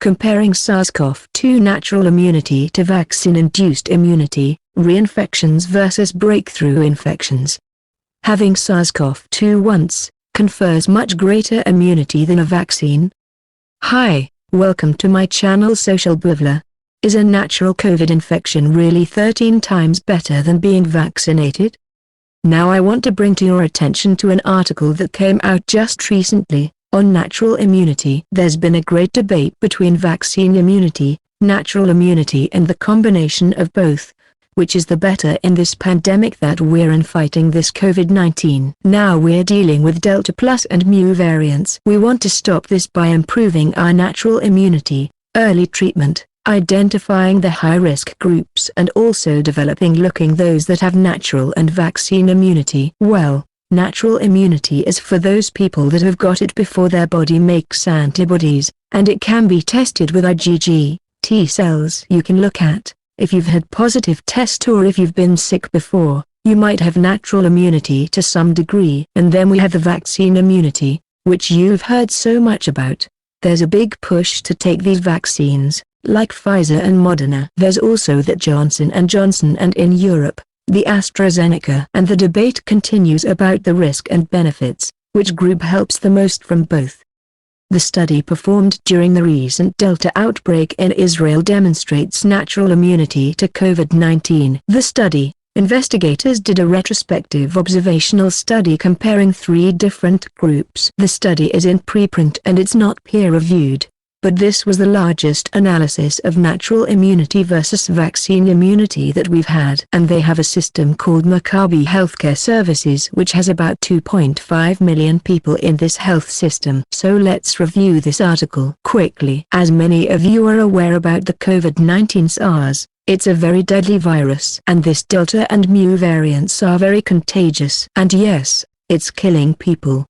comparing SARS-CoV-2 natural immunity to vaccine-induced immunity, reinfections versus breakthrough infections. Having SARS-CoV-2 once confers much greater immunity than a vaccine. Hi, welcome to my channel SocialBavla. Is a natural COVID infection really 13 times better than being vaccinated? Now I want to bring to your attention to an article that came out just recently, on natural immunity. There's been a great debate between vaccine immunity, natural immunity and the combination of both. Which is the better in this pandemic that we're in fighting this COVID-19? Now we're dealing with Delta Plus and Mu variants. We want to stop this by improving our natural immunity, early treatment, identifying the high-risk groups and also developing those that have natural and vaccine immunity. Well, natural immunity is for those people that have got it before their body makes antibodies, and it can be tested with IgG, T cells. You can look at, if you've had positive test or if you've been sick before, you might have natural immunity to some degree. And then we have the vaccine immunity, which you've heard so much about. There's a big push to take these vaccines, like Pfizer and Moderna. There's also that Johnson & Johnson, and in Europe, the AstraZeneca. And the debate continues about the risk and benefits, which group helps the most from both. The study performed during the recent Delta outbreak in Israel demonstrates natural immunity to COVID-19. The study, investigators did a retrospective observational study comparing 3 different groups. The study is in preprint and it's not peer-reviewed, but this was the largest analysis of natural immunity versus vaccine immunity that we've had. And they have a system called Maccabi Healthcare Services, which has about 2.5 million people in this health system. So let's review this article quickly. As many of you are aware about the COVID-19 SARS, it's a very deadly virus. And this Delta and Mu variants are very contagious. And yes, it's killing people.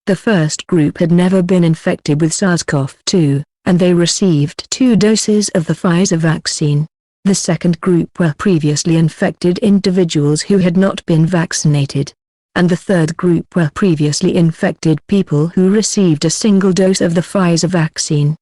The first group had never been infected with SARS-CoV-2, and they received 2 doses of the Pfizer vaccine. The second group were previously infected individuals who had not been vaccinated. And the third group were previously infected people who received a single dose of the Pfizer vaccine.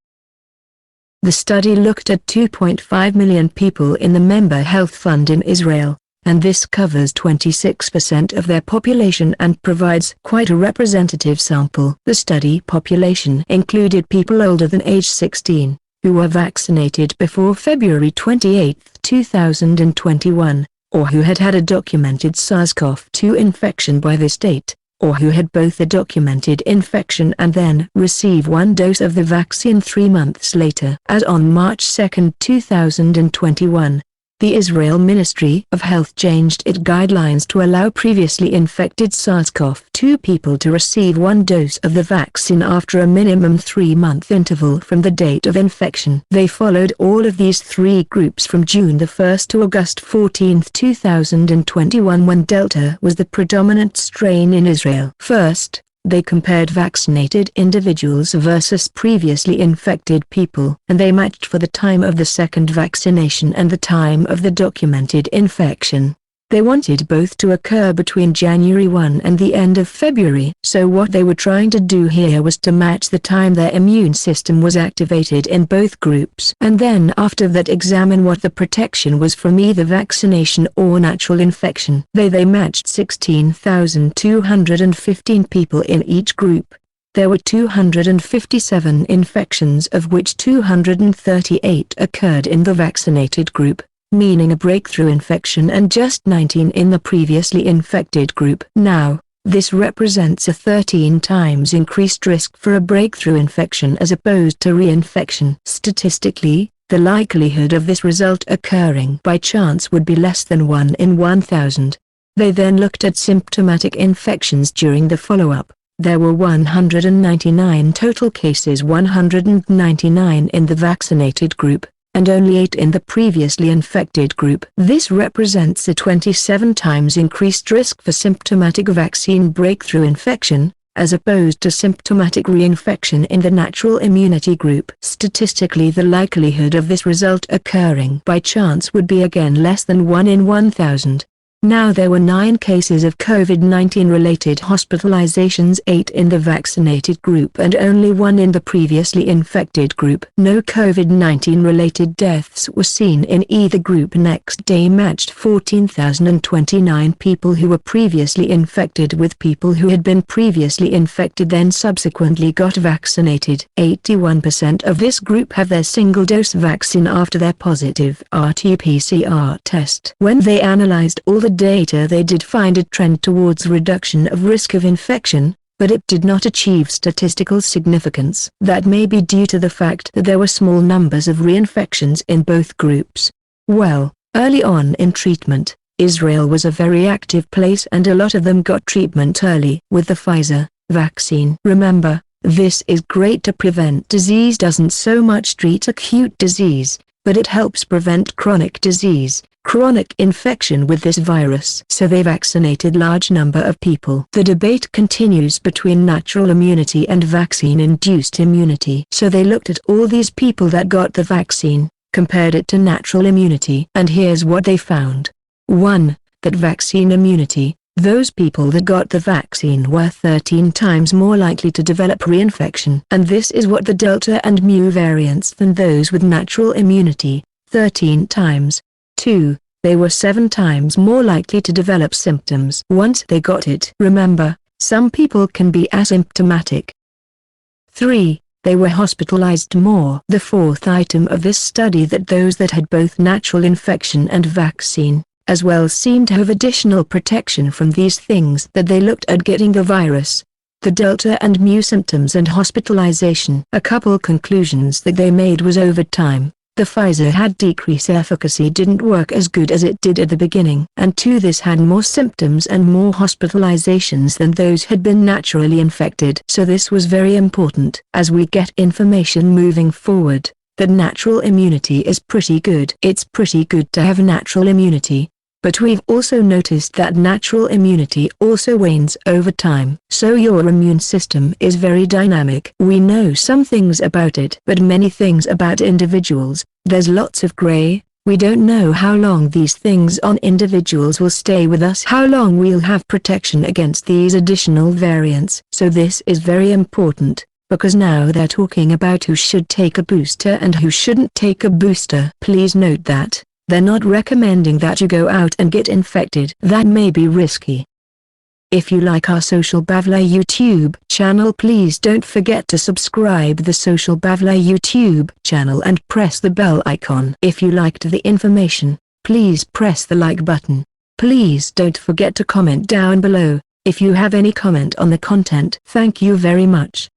The study looked at 2.5 million people in the Member Health Fund in Israel, and this covers 26% of their population and provides quite a representative sample. The study population included people older than age 16, who were vaccinated before February 28, 2021, or who had had a documented SARS-CoV-2 infection by this date, or who had both a documented infection and then receive 1 dose of the vaccine 3 months later. As on March 2, 2021, the Israel Ministry of Health changed its guidelines to allow previously infected SARS-CoV-2 people to receive 1 dose of the vaccine after a minimum 3-month interval from the date of infection. They followed all of these 3 groups from June 1 to August 14, 2021, when Delta was the predominant strain in Israel. First, they compared vaccinated individuals versus previously infected people, and they matched for the time of the second vaccination and the time of the documented infection. They wanted both to occur between January 1 and the end of February. So what they were trying to do here was to match the time their immune system was activated in both groups, and then after that examine what the protection was from either vaccination or natural infection. They matched 16,215 people in each group. There were 257 infections, of which 238 occurred in the vaccinated group, meaning a breakthrough infection, and just 19 in the previously infected group. Now, this represents a 13 times increased risk for a breakthrough infection as opposed to reinfection. Statistically, the likelihood of this result occurring by chance would be less than 1 in 1,000. They then looked at symptomatic infections during the follow-up. There were 199 total cases, 199 in the vaccinated group, and only 8 in the previously infected group. This represents a 27 times increased risk for symptomatic vaccine breakthrough infection, as opposed to symptomatic reinfection in the natural immunity group. Statistically, the likelihood of this result occurring by chance would be again less than 1 in 1,000. Now there were 9 cases of COVID-19 related hospitalizations, 8 in the vaccinated group and only 1 in the previously infected group. No COVID-19 related deaths were seen in either group. Next day matched 14,029 people who were previously infected with people who had been previously infected then subsequently got vaccinated. 81% of this group have their single-dose vaccine after their positive RT-PCR test. When they analyzed all the data, they did find a trend towards reduction of risk of infection, but it did not achieve statistical significance. That may be due to the fact that there were small numbers of reinfections in both groups. Well, early on in treatment, Israel was a very active place and a lot of them got treatment early with the Pfizer vaccine. Remember, this is great to prevent disease. Doesn't so much treat acute disease, but it helps prevent chronic disease, chronic infection with this virus. So they vaccinated large number of people. The debate continues between natural immunity and vaccine-induced immunity. So they looked at all these people that got the vaccine, compared it to natural immunity. And here's what they found. 1. That vaccine immunity, those people that got the vaccine were 13 times more likely to develop reinfection. And this is what the Delta and Mu variants than those with natural immunity, 13 times. 2. They were 7 times more likely to develop symptoms once they got it. Remember, some people can be asymptomatic. 3. They were hospitalized more. The fourth item of this study that those that had both natural infection and vaccine, as well seemed to have additional protection from these things that they looked at getting the virus, the Delta and Mu symptoms and hospitalization. A couple conclusions that they made was over time, the Pfizer had decreased efficacy, didn't work as good as it did at the beginning. And 2, this had more symptoms and more hospitalizations than those had been naturally infected. So this was very important as we get information moving forward, that natural immunity is pretty good. It's pretty good to have natural immunity. But we've also noticed that natural immunity also wanes over time. So your immune system is very dynamic. We know some things about it, but many things about individuals. There's lots of gray. We don't know how long these things on individuals will stay with us, how long we'll have protection against these additional variants. So this is very important, because now they're talking about who should take a booster and who shouldn't take a booster. Please note that they're not recommending that you go out and get infected. That may be risky. If you like our SocialBavla YouTube channel, please don't forget to subscribe the SocialBavla YouTube channel and press the bell icon. If you liked the information, please press the like button. Please don't forget to comment down below if you have any comment on the content. Thank you very much.